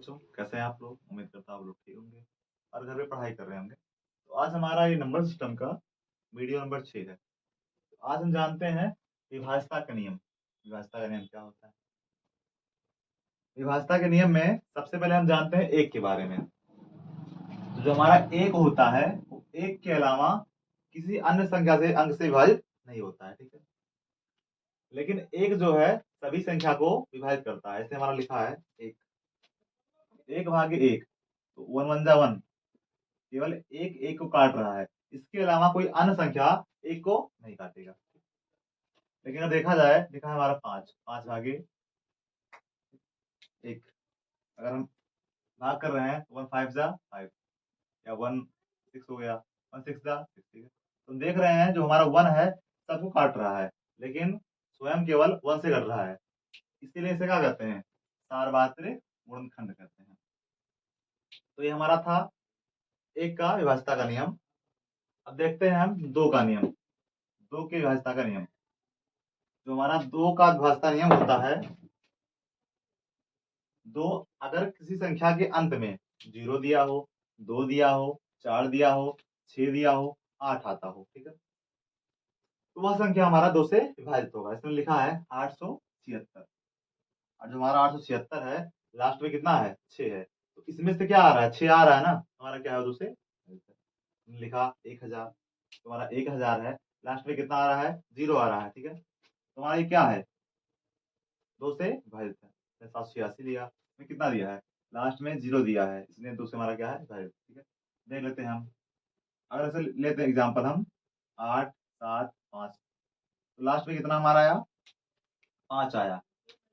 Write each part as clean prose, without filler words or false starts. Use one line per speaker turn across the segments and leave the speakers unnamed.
बच्चों, कैसे हैं आप लोग? उम्मीद करता हूँ आप लोग ठीक होंगे और घर पे पढ़ाई कर रहे होंगे। तो आज हमारा ये नंबर सिस्टम का वीडियो नंबर 6 है। तो आज हम जानते हैं विभाज्यता का नियम। विभाज्यता का नियम क्या होता है? विभाज्यता के नियम में सबसे पहले हम जानते हैं एक के बारे में। तो जो हमारा एक होता है वो एक के अलावा किसी अन्य संख्या से अंक से विभाजित नहीं होता है, ठीक है। लेकिन एक जो है सभी संख्या को विभाजित करता है। ऐसे हमारा लिखा है एक, एक भागे एक, तो वन वन जा वन, केवल एक एक को काट रहा है। इसके अलावा कोई अन्य संख्या एक को नहीं काटेगा। लेकिन अगर देखा जाए, लिखा है हमारा पांच, पांच भागे एक। अगर हम भाग कर रहे हैं तो वन फाइव जा फाइव, या वन सिक्स हो गया, वन सिक्स जा सिक्स, ठीक है। तो देख रहे हैं जो हमारा वन है सबको काट रहा है, लेकिन स्वयं केवल वन से कट रहा है। इसीलिए इसे क्या कहते हैं? सार्वत्रिक गुणनखंड कहते हैं। तो ये हमारा था एक का विभाज्यता का नियम। अब देखते हैं हम दो का नियम, दो के विभाज्यता का नियम। जो हमारा दो का विभाज्यता नियम होता है, दो अगर किसी संख्या के अंत में जीरो दिया हो, दो दिया हो, चार दिया हो, छह दिया हो, आठ आता हो, ठीक है, तो वह संख्या हमारा दो से विभाजित होगा। इसमें लिखा है 876। और जो हमारा 876 है, लास्ट में कितना है? 6 है। तो इसमें से क्या आ रहा है? 6 आ रहा है ना, हमारा क्या है? दो से लिखा 1000, तुम्हारा 1000 है, लास्ट में कितना आ रहा है? जीरो आ रहा है, ठीक है। तुम्हारा ये क्या है? दो से विभाजित है। 786 लिया, में कितना दिया है? लास्ट में जीरो दिया है, इसलिए दो से हमारा क्या है? विभाजित, ठीक है। देख लेते हैं हम, अगर ऐसे लेते हैं एग्जाम्पल हम, 8 7 5, तो लास्ट में कितना हमारा आया? 5 आया।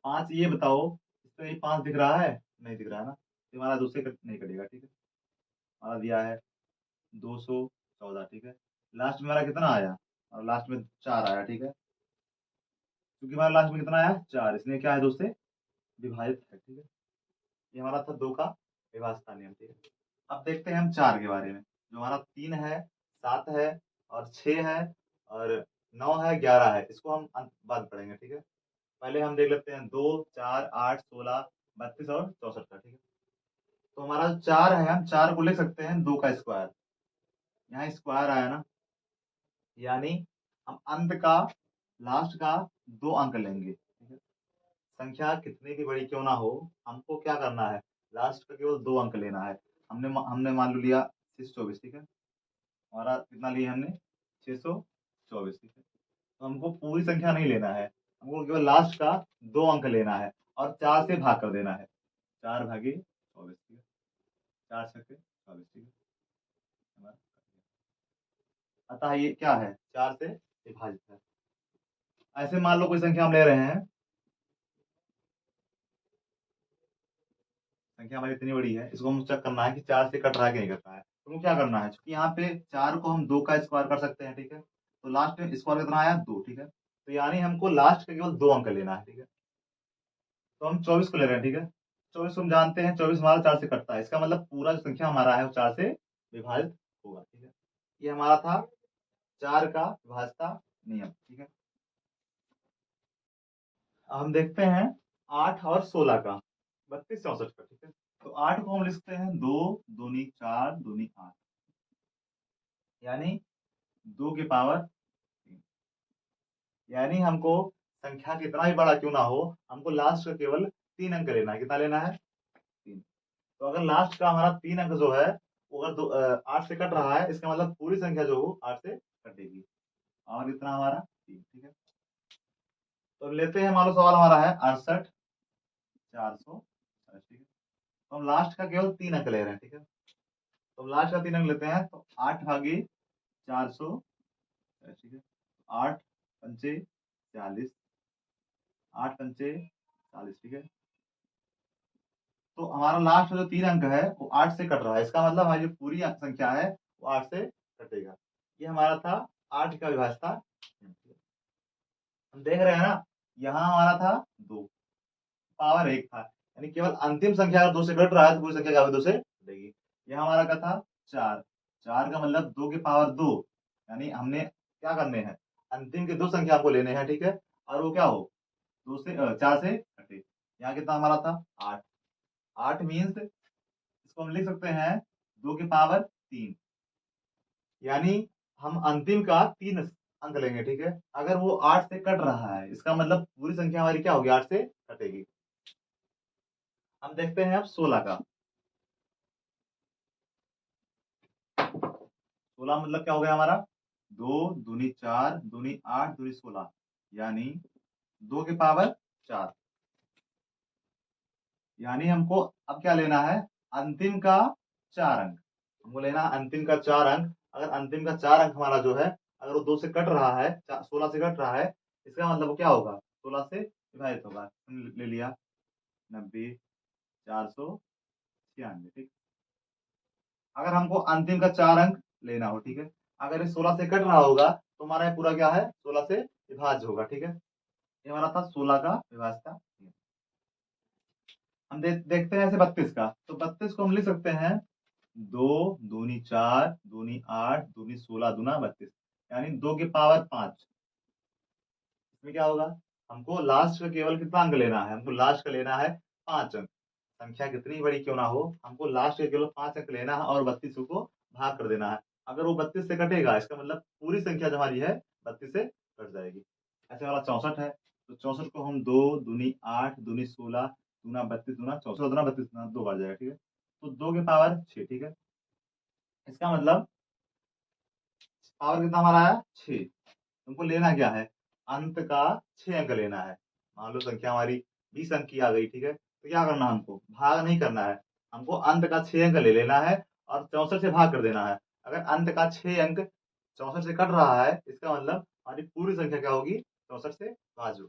5, ये बताओ इसमें ये 5 दिख रहा है? नहीं दिख रहा है ना, तो हमारा दो से नहीं कटेगा, ठीक है। हमारा दिया है 214, ठीक है। लास्ट में हमारा कितना आया? और लास्ट में 4 आया, ठीक है। क्योंकि हमारा लास्ट में कितना आया? 4, इसलिए क्या है? दो से विभाजित है, ठीक है। ये हमारा था दो का विभाज्यता नियम, ठीक है। अब देखते हैं हम चार के बारे में। जो हमारा 3 है, 7 है और 6 है और 9 है, 11 है, इसको हम बाद में पढ़ेंगे, ठीक है। पहले हम देख लेते हैं 2 4 8 16 32 और 64 का, ठीक है। तो हमारा जो चार है, हम चार को लिख सकते हैं दो का स्क्वायर। यहाँ स्क्वायर आया ना, यानी हम अंत का, लास्ट का दो अंक लेंगे, ठीक है। संख्या कितनी भी बड़ी क्यों ना हो, हमको क्या करना है? लास्ट का केवल दो अंक लेना है। हमने हमने मान लो लिया 624, ठीक है। हमारा कितना लिया हमने? 624, ठीक है। तो हमको पूरी संख्या नहीं लेना है, हमको केवल लास्ट का दो अंक लेना है और चार से भाग कर देना है। 4 भागे 24, ठीक है। 4 छक्के 24, ठीक है। हमारा अतः ये क्या है? 4 से विभाजित है। ऐसे मान लो कोई संख्या हम ले रहे हैं, संख्या हमारी इतनी बड़ी है, इसको हम चेक करना है कि 4 से कट रहा है कि नहीं कट रहा है। तो क्या करना है? क्योंकि यहाँ पे 4 को हम 2 का स्क्वायर कर सकते हैं, ठीक है। तो लास्ट में स्क्वायर कितना आया? 2, ठीक है। तो यानी हमको लास्ट का केवल दो अंक लेना है, ठीक है। तो हम 24 को ले रहे हैं, ठीक है। 24 हम जानते हैं, 24 हमारा 4 से कटता है, इसका मतलब पूरा जो संख्या हमारा है वो 4 से विभाजित होगा, ठीक है। ये हमारा था 4 का विभाज्यता नियम, ठीक है। अब हम देखते हैं 8 और 16 का, 32 64 का, ठीक है। तो 8 को हम लिखते हैं 2 दूनी 4 दूनी 8, यानी 2 की पावर 3। यानी हमको संख्या कितना ही बड़ा क्यों ना हो, हमको लास्ट का केवल 3 अंक लेना है। कितना लेना है? 3। तो अगर लास्ट का हमारा 3 अंक जो है वो अगर 8 से कट रहा है, इसका मतलब पूरी संख्या जो हो 8 से कटेगी। और इतना हमारा 3, ठीक है। तो लेते हैं, मान लो सवाल हमारा है 68 400, ठीक है। तो हम लास्ट का केवल 3 अंक ले रहे हैं, ठीक है। तो लास्ट का 3 अंक लेते हैं, तो 8 भागे 400, ठीक है। 8 पंचे 40, 8 पंचे 40, ठीक है। तो हमारा लास्ट जो 3 अंक है वो 8 से कट रहा है, इसका मतलब हमारी जो पूरी अंक संख्या है वो 8 से कटेगा। ये हमारा था 8 का विभाज्यता। हम देख रहे हैं ना, यहाँ हमारा था 2, पावर 1 था, यानी केवल अंतिम संख्या अगर 2 से कट रहा है तो पूरी संख्या क्या होगी? 2 से कटेगी। यहाँ हमारा क्या था? 4, 4 का मतलब 2 की पावर 2, यानी हमने क्या करने हैं? अंतिम के दो संख्या हमको लेने हैं, ठीक है। और वो क्या हो? 2 से 4 से कटे। यहाँ कितना हमारा था? 8, 8 मीन्स इसको हम लिख सकते हैं 2 की पावर 3, यानी हम अंतिम का 3 अंक लेंगे, ठीक है। अगर वो 8 से कट रहा है, इसका मतलब पूरी संख्या हमारी क्या होगी, 8 से कटेगी। हम देखते हैं अब 16 का। 16 मतलब क्या हो गया हमारा, 2 दूनी 4 दूनी 8 दूनी 16, यानी 2 की पावर 4। यानी हमको अब क्या लेना है, अंतिम का 4 अंक हमको लेना है, अंतिम का 4 अंक। अगर अंतिम का 4 अंक हमारा जो है, अगर वो 2 से कट रहा है, 16 से कट रहा है, इसका मतलब वो क्या होगा, 16 से विभाजित होगा। हमने ले लिया 90 496, ठीक। अगर हमको अंतिम का 4 अंक लेना हो, ठीक है, अगर ये 16 से कट रहा होगा तो हमारा ये पूरा क्या है, 16 से विभाज्य होगा, ठीक है। ये हमारा था 16 का विभाज्य था। हम देखते हैं ऐसे 32 का। तो 32 को हम लिख सकते हैं 2 दूनी 4 दूनी 8 दूनी 16 दूना 32, यानी 2 की पावर 5। इसमें क्या होगा, हमको लास्ट का केवल कितना अंक लेना है, हमको लास्ट का लेना है 5 अंक। संख्या कितनी बड़ी क्यों ना हो, हमको लास्ट के केवल 5 अंक लेना है और 32 को भाग कर देना है। अगर वो 32 से कटेगा, इसका मतलब पूरी संख्या जो हमारी है 32 से कट जाएगी। ऐसे वाला 64 है, तो 64 को हम 2 दूनी 8 दूनी 16 दूना 32 दूना 64 दूना 32 दूना 2 बार जाएगा, ठीक है। तो 2 की पावर 6, ठीक है। इसका मतलब पावर कितना हमारा आया, 6। तुमको लेना क्या है, अंत का 6 अंक लेना है। मान लो संख्या हमारी 20 अंक की आ गई, ठीक है, तो क्या करना है, हमको भाग नहीं करना है, हमको अंत का 6 अंक ले लेना है और 64 से भाग कर देना है। अगर अंत का 6 अंक 64 से कट रहा है, इसका मतलब हमारी पूरी संख्या क्या होगी, 64 से भाज्य